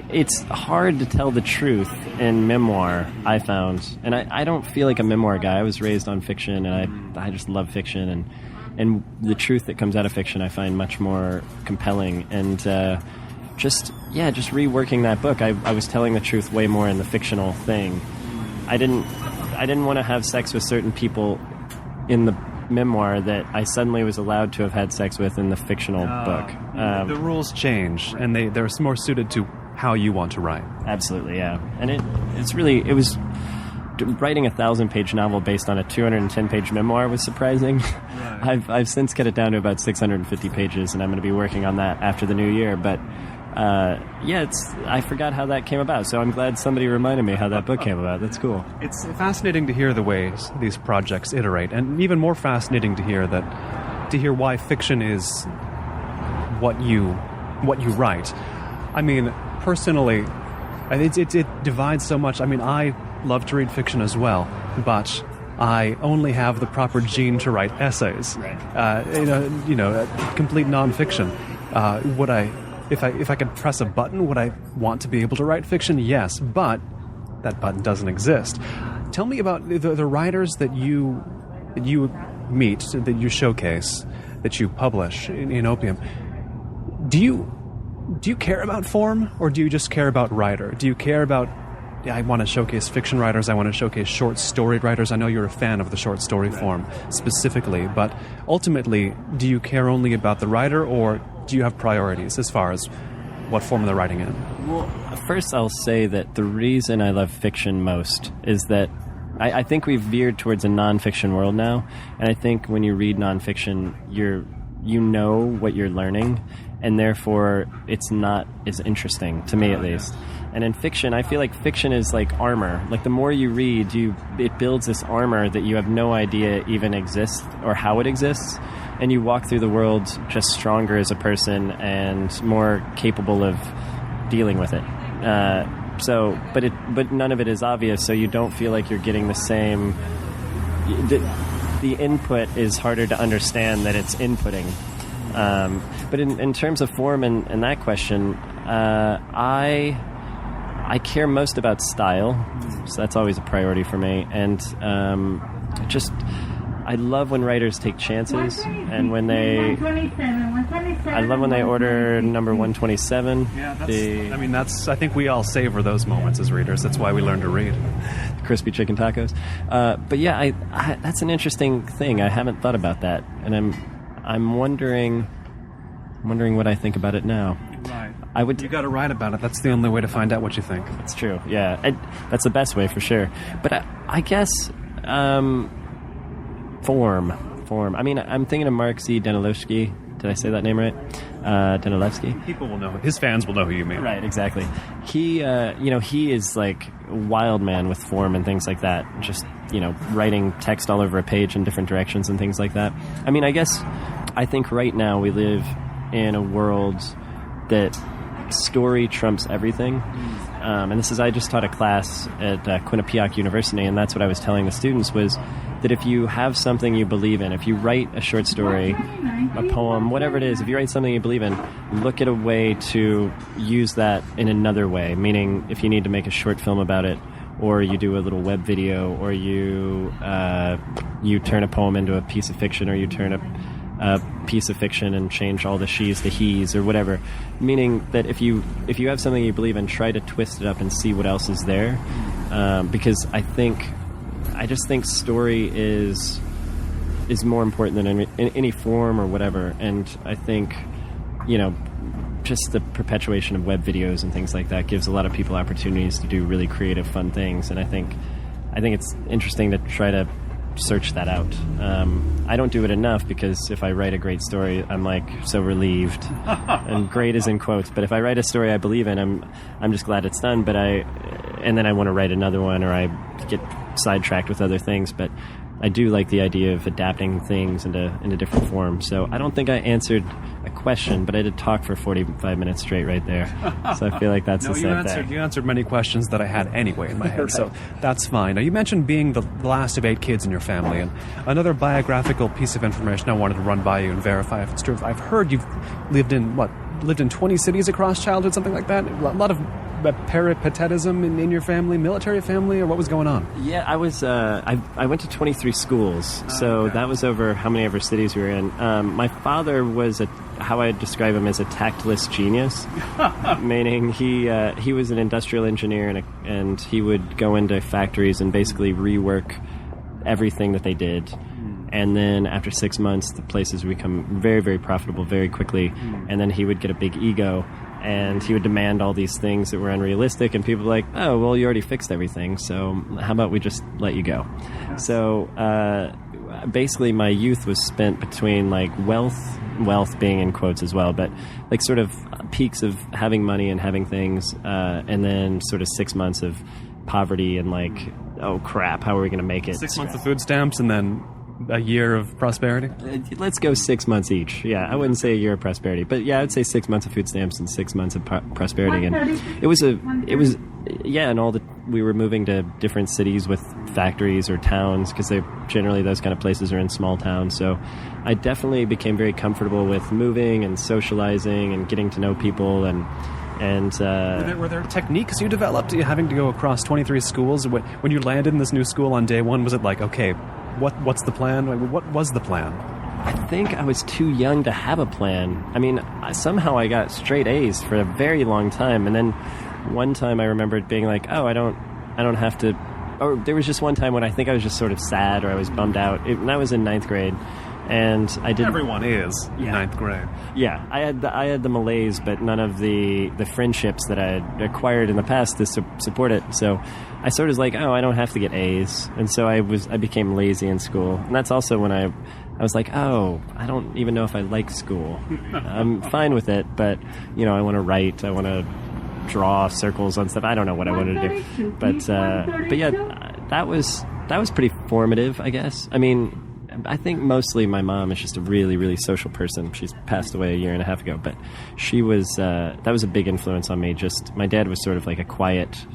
Speaker 2: it's hard to tell the truth in memoir, I found, and I don't feel like a memoir guy. I was raised on fiction, and I just love fiction, and the truth that comes out of fiction I find much more compelling, and just reworking that book, I was telling the truth way more in the fictional thing. I didn't want to have sex with certain people in the memoir that I suddenly was allowed to have had sex with in the fictional book.
Speaker 1: The rules change, and they're more suited to how you want to write.
Speaker 2: Absolutely, yeah. And it was writing a 1,000-page novel based on a 210-page memoir was surprising. Right. I've since cut it down to about 650 pages, and I'm going to be working on that after the new year. But I forgot how that came about, so I'm glad somebody reminded me how that book came about. That's cool.
Speaker 1: It's fascinating to hear the ways these projects iterate, and even more fascinating to hear why fiction is what you write. I mean, personally, it divides so much. I mean, I love to read fiction as well, but I only have the proper gene to write essays. Right. Complete nonfiction. If I could press a button, would I want to be able to write fiction? Yes, but that button doesn't exist. Tell me about the writers that you meet, that you showcase, that you publish in Opium. Do you care about form, or do you just care about writer? Do you care about, I want to showcase fiction writers, I want to showcase short story writers. I know you're a fan of the short story form specifically, but ultimately, do you care only about the writer, or do you have priorities as far as what form they're writing in?
Speaker 2: Well, first I'll say that the reason I love fiction most is that I think we've veered towards a nonfiction world now, and I think when you read nonfiction, you know what you're learning, and therefore it's not as interesting, to me at least. And in fiction, I feel like fiction is like armor. Like the more you read, it builds this armor that you have no idea even exists or how it exists, and you walk through the world just stronger as a person and more capable of dealing with it. But none of it is obvious, so you don't feel like you're getting the same. The input is harder to understand that it's inputting. But in terms of form and that question, I care most about style, so that's always a priority for me. And I love when writers take chances, and I love when they order number 127.
Speaker 1: Yeah, I think we all savor those moments as readers. That's why we learn to read.
Speaker 2: Crispy chicken tacos. But yeah, that's an interesting thing. I haven't thought about that, and I'm wondering what I think about it now.
Speaker 1: Right. You got to write about it. That's the only way to find out what you think.
Speaker 2: That's true. Yeah, that's the best way for sure. But I guess form. I mean, I'm thinking of Mark Z. Danilevsky. Did I say that name right? Danilevsky.
Speaker 1: People will know. His fans will know who you mean.
Speaker 2: Right. Exactly. He is like a wild man with form and things like that. Just writing text all over a page in different directions and things like that. I mean, I think right now we live in a world that story trumps everything. And I just taught a class at Quinnipiac University, and that's what I was telling the students was that if you have something you believe in, if you write a short story, a poem, whatever it is, if you write something you believe in, look at a way to use that in another way, meaning if you need to make a short film about it, or you do a little web video, or you turn a poem into a piece of fiction, or you turn a piece of fiction and change all the she's to he's or whatever, meaning that if you have something you believe in, try to twist it up and see what else is there, because I just think story is more important than any form or whatever. And I think just the perpetuation of web videos and things like that gives a lot of people opportunities to do really creative, fun things, and I think it's interesting to try to search that out. I don't do it enough, because if I write a great story, I'm like so relieved, and great is in quotes. But if I write a story I believe in, I'm just glad it's done. And then I want to write another one, or I get sidetracked with other things. But I do like the idea of adapting things into different forms. So I don't think I answered a question, but I did talk for 45 minutes straight right there. So I feel like that's the same thing.
Speaker 1: You answered many questions that I had anyway in my head,
Speaker 2: Right.
Speaker 1: so that's fine. Now, you mentioned being the last of 8 kids in your family, and another biographical piece of information I wanted to run by you and verify if it's true. I've heard you've lived in 20 cities across childhood, something like that? A lot of peripatetism in your family, military family, or what was going on?
Speaker 2: Yeah, I was. I went to 23 schools, so
Speaker 1: okay.
Speaker 2: that was over how many ever cities we were in. My father was how I describe him as a tactless genius, meaning he was an industrial engineer and he would go into factories and basically rework everything that they did. And then after 6 months, the places would become very, very profitable very quickly. And then he would get a big ego, and he would demand all these things that were unrealistic. And people were like, oh, well, you already fixed everything, so how about we just let you go? So basically my youth was spent between like wealth being in quotes as well, but like sort of peaks of having money and having things, and then sort of 6 months of poverty and like, oh crap, how are we going to make it?
Speaker 1: 6 months of food stamps and then a year of prosperity?
Speaker 2: Let's go 6 months each. Yeah, I wouldn't say a year of prosperity, but yeah, I'd say 6 months of food stamps and 6 months of prosperity. And and we were moving to different cities with factories or towns, because generally those kind of places are in small towns. So I definitely became very comfortable with moving and socializing and getting to know people. And
Speaker 1: were there techniques you developed having to go across 23 schools? When you landed in this new school on day one, was it like, okay, what's the plan? What was the plan?
Speaker 2: I think I was too young to have a plan. I mean, somehow I got straight A's for a very long time, and then one time I remembered being like, oh, I don't have to. Or there was just one time when I think I was just sort of sad, or I was bummed out. And I was in 9th grade, and I didn't.
Speaker 1: Everyone is in 9th grade.
Speaker 2: Yeah, I had the malaise, but none of the friendships that I had acquired in the past to support it. So I sort of was like, oh, I don't have to get A's, and so I became lazy in school, and that's also when I was like, oh, I don't even know if I like school. I'm fine with it, but I want to write, I want to draw circles on stuff. I don't know what I wanted to do, but yeah, that was pretty formative, I guess. I mean, I think mostly my mom is just a really, really social person. She's passed away a year and a half ago, but she was that was a big influence on me. Just my dad was sort of like a quiet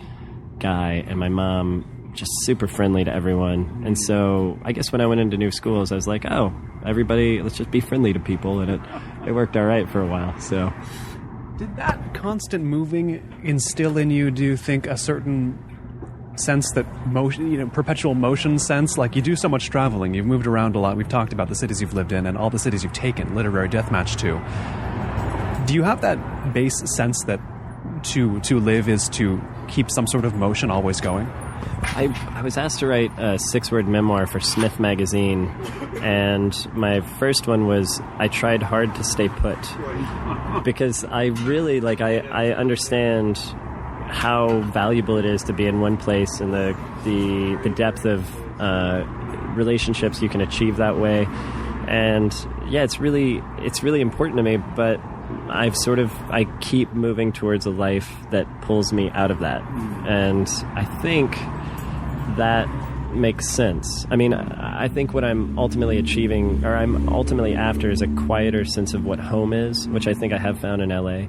Speaker 2: guy, and my mom just super friendly to everyone. And so I guess when I went into new schools, I was like, oh, everybody, let's just be friendly to people, and it worked all right for a while. So
Speaker 1: did that constant moving instill in you, do you think, a certain sense that motion, perpetual motion sense? Like, you do so much traveling, you've moved around a lot, we've talked about the cities you've lived in and all the cities you've taken literary deathmatch to. Do you have that base sense that to live is to keep some sort of motion always going?
Speaker 2: I was asked to write a 6-word memoir for Smith magazine, and my first one was, I tried hard to stay put, because I really I understand how valuable it is to be in one place, and the depth of relationships you can achieve that way. And yeah, it's really important to me, but I keep moving towards a life that pulls me out of that. And I think that makes sense. I mean, I think what I'm ultimately achieving, or I'm ultimately after, is a quieter sense of what home is, which I think I have found in LA.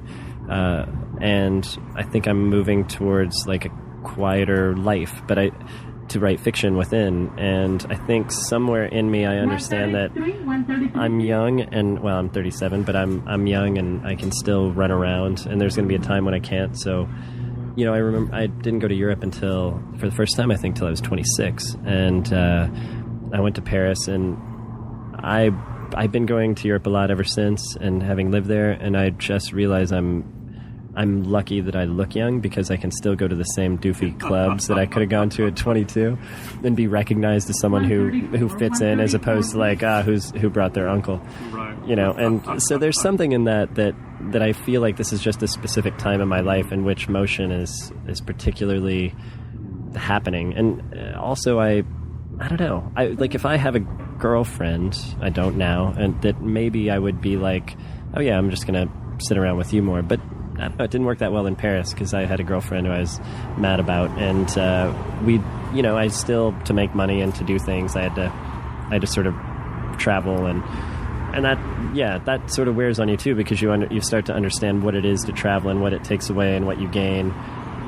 Speaker 2: And I think I'm moving towards like a quieter life, but to write fiction within. And I think somewhere in me I understand that I'm young, and well, I'm 37, but I'm young and I can still run around, and there's going to be a time when I can't. So I remember I didn't go to Europe for the first time, I think, till I was 26, and I went to Paris, and I've been going to Europe a lot ever since, and having lived there, and I just realized I'm lucky that I look young, because I can still go to the same doofy clubs that I could have gone to at 22 and be recognized as someone who fits in, as opposed to like, who brought their uncle, and so there's something in that I feel like this is just a specific time in my life in which motion is particularly happening. And also I don't know, if I have a girlfriend, I don't now, and that maybe I would be like, oh yeah, I'm just gonna sit around with you more, but I don't know, it didn't work that well in Paris because I had a girlfriend who I was mad about, and I still, to make money and to do things, I had to sort of travel, and that sort of wears on you too, because you start to understand what it is to travel and what it takes away and what you gain.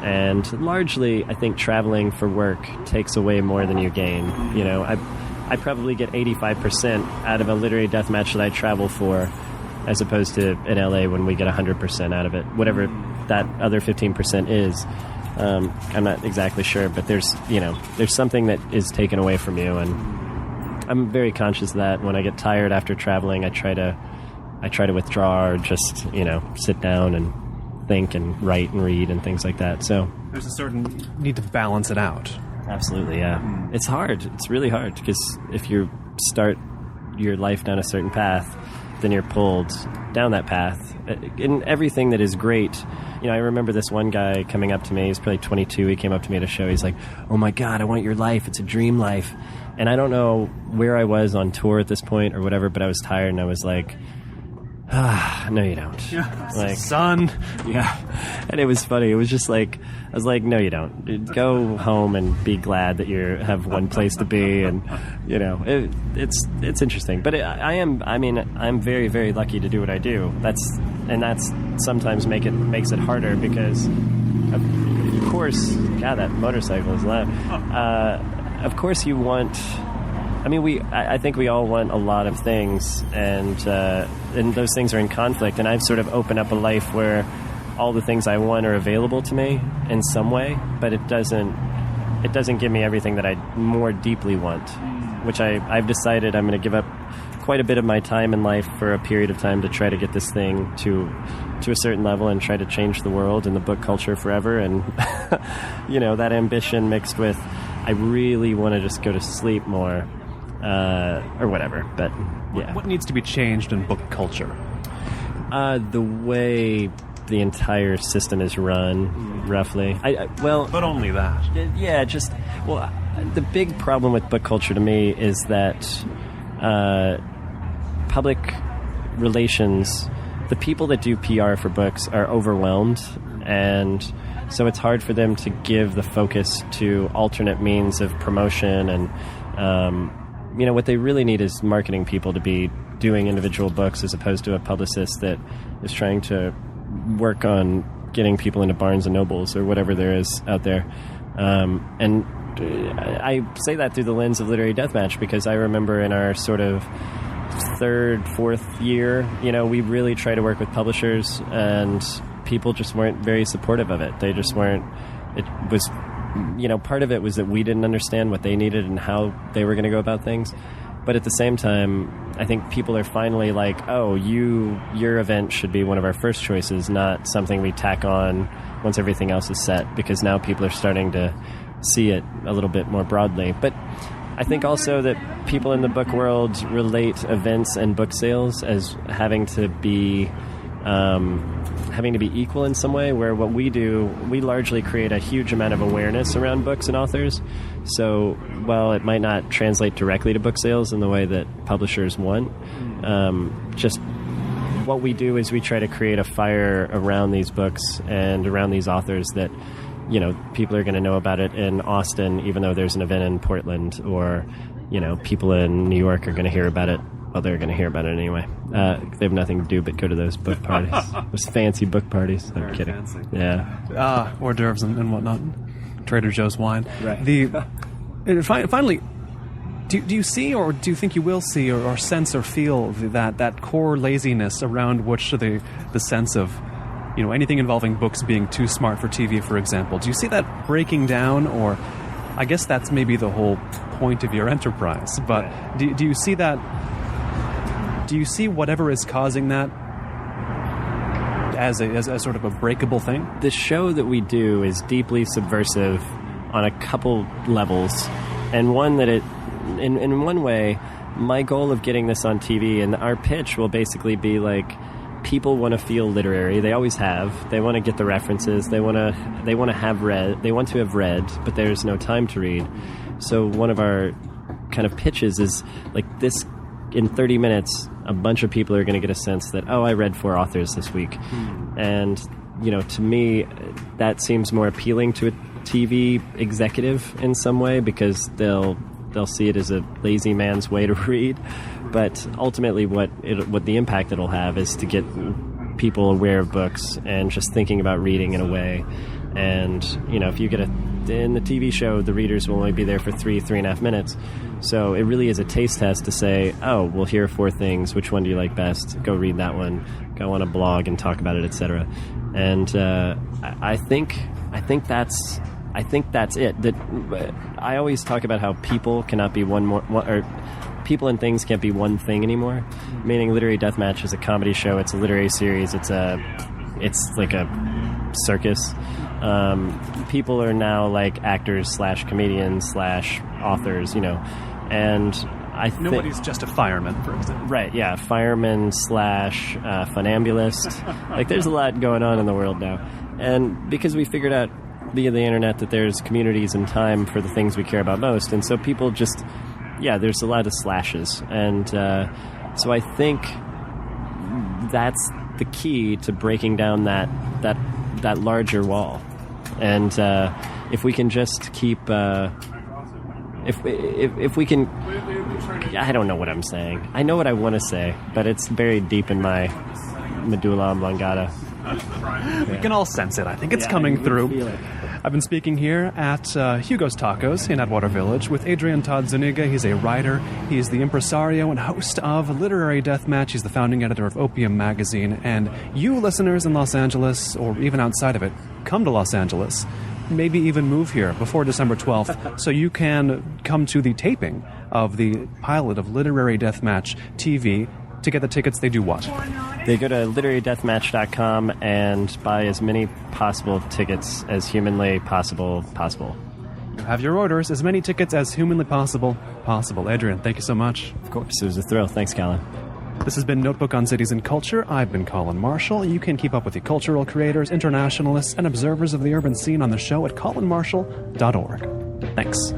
Speaker 2: And largely, I think traveling for work takes away more than you gain. I probably get 85% out of a literary deathmatch that I travel for, as opposed to in LA when we get 100% out of it, whatever that other 15% is. I'm not exactly sure, but there's something that is taken away from you, and I'm very conscious of that. When I get tired after traveling, I try to withdraw, or just sit down and think and write and read and things like that. So
Speaker 1: there's a certain need to balance it out.
Speaker 2: Absolutely, yeah. It's hard. It's really hard, because if you start your life down a certain path, then you're pulled down that path. In everything that is great, I remember this one guy coming up to me. He's probably 22. He came up to me at a show. He's like, "Oh my God, I want your life. It's a dream life." And I don't know where I was on tour at this point or whatever, but I was tired, and I was like, no, you don't.
Speaker 1: Yeah.
Speaker 2: Like,
Speaker 1: son.
Speaker 2: Yeah. And it was funny. It was just like, I was like, no, you don't. Go home and be glad that you have one place to be. And, it's interesting. But I'm very, very lucky to do what I do. That's sometimes makes it harder, because of course, God, that motorcycle is loud. Of course you want, I think we all want a lot of things, and those things are in conflict. And I've sort of opened up a life where all the things I want are available to me in some way, but it doesn't give me everything that I more deeply want. Which I've decided I'm going to give up quite a bit of my time in life for a period of time to try to get this thing to a certain level and try to change the world and the book culture forever. And that ambition mixed with, I really want to just go to sleep more. Or whatever, but yeah.
Speaker 1: What needs to be changed in book culture?
Speaker 2: The way the entire system is run, roughly.
Speaker 1: But only that.
Speaker 2: Yeah, the big problem with book culture to me is that public relations, the people that do PR for books, are overwhelmed, and so it's hard for them to give the focus to alternate means of promotion. And what they really need is marketing people to be doing individual books, as opposed to a publicist that is trying to work on getting people into Barnes and Nobles or whatever there is out there. And I say that through the lens of Literary Deathmatch, because I remember in our sort of third, fourth year, we really tried to work with publishers, and people just weren't very supportive of it. They just weren't. It was, part of it was that we didn't understand what they needed and how they were going to go about things. But at the same time, I think people are finally like, oh, your event should be one of our first choices, not something we tack on once everything else is set, because now people are starting to see it a little bit more broadly. But I think also that people in the book world relate events and book sales as having to be equal in some way, where what we do, we largely create a huge amount of awareness around books and authors. So while it might not translate directly to book sales in the way that publishers want, just what we do is we try to create a fire around these books and around these authors that, people are going to know about it in Austin, even though there's an event in Portland, or, people in New York are going to hear about it. Well, they're going to hear about it anyway. They have nothing to do but go to those book parties. Those fancy book parties. I'm kidding. Fancy. Yeah.
Speaker 1: Hors d'oeuvres and whatnot. Trader Joe's wine.
Speaker 2: Right.
Speaker 1: Finally, do you see, or do you think you will see, or sense or feel that core laziness around which the sense of, anything involving books being too smart for TV, for example? Do you see that breaking down, or I guess that's maybe the whole point of your enterprise, but do you see that? Do you see whatever is causing that as a sort of a breakable thing?
Speaker 2: The show that we do is deeply subversive on a couple levels, and one that in one way, my goal of getting this on TV and our pitch will basically be like, people want to feel literary. They always have. They want to get the references. They want to have read, but there's no time to read. So one of our kind of pitches is like this. In 30 minutes, a bunch of people are going to get a sense that, oh, I read 4 authors this week. And to me, that seems more appealing to a TV executive in some way, because they'll see it as a lazy man's way to read. But ultimately, what the impact it'll have is to get people aware of books and just thinking about reading in a way. And if you get in the TV show, the readers will only be there for 3.5 minutes. So it really is a taste test to say, oh, well, here are 4 things. Which one do you like best? Go read that one. Go on a blog and talk about it, etc. And I think that's it. That I always talk about how people cannot be or people and things can't be one thing anymore. Meaning, Literary Deathmatch is a comedy show. It's a literary series. It's like a circus. People are now like actors / comedians / authors, and I think
Speaker 1: nobody's just a fireman, for example.
Speaker 2: Right? Yeah, fireman / funambulist. Like, there's a lot going on in the world now, and because we figured out via the internet that there's communities and time for the things we care about most, and so people just, there's a lot of slashes, and so I think that's the key to breaking down that larger wall. And if we can just keep, if we can, I don't know what I'm saying. I know what I want to say, but it's buried deep in my medulla oblongata.
Speaker 1: We can all sense it. I think it's coming through. I've been speaking here at Hugo's Tacos in Atwater Village with Adrian Todd Zuniga. He's a writer. He's the impresario and host of Literary Deathmatch. He's the founding editor of Opium magazine. And you listeners in Los Angeles, or even outside of it, come to Los Angeles. Maybe even move here before December 12th so you can come to the taping of the pilot of Literary Deathmatch TV. To get the tickets, they do what?
Speaker 2: They go to literarydeathmatch.com and buy as many possible tickets as humanly possible.
Speaker 1: You have your orders, as many tickets as humanly possible. Adrian, thank you so much.
Speaker 2: Of course, it was a thrill. Thanks, Colin.
Speaker 1: This has been Notebook on Cities and Culture. I've been Colin Marshall. You can keep up with the cultural creators, internationalists, and observers of the urban scene on the show at colinmarshall.org. Thanks.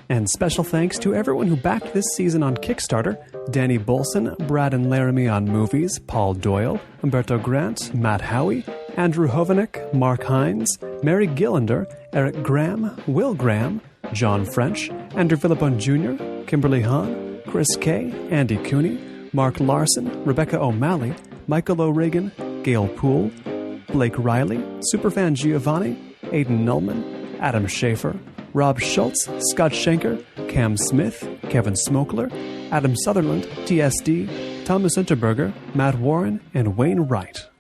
Speaker 1: And special thanks to everyone who backed this season on Kickstarter: Danny Bolson, Brad and Laramie on Movies, Paul Doyle, Umberto Grant, Matt Howie, Andrew Hovanek, Mark Hines, Mary Gillander, Eric Graham, Will Graham, John French, Andrew Philippon Jr., Kimberly Hahn, Chris Kay, Andy Cooney, Mark Larson, Rebecca O'Malley, Michael O'Regan, Gail Poole, Blake Riley, Superfan Giovanni, Aidan Nullman, Adam Schaefer, Rob Schultz, Scott Schenker, Cam Smith, Kevin Smokler, Adam Sutherland, TSD, Thomas Unterberger, Matt Warren, and Wayne Wright.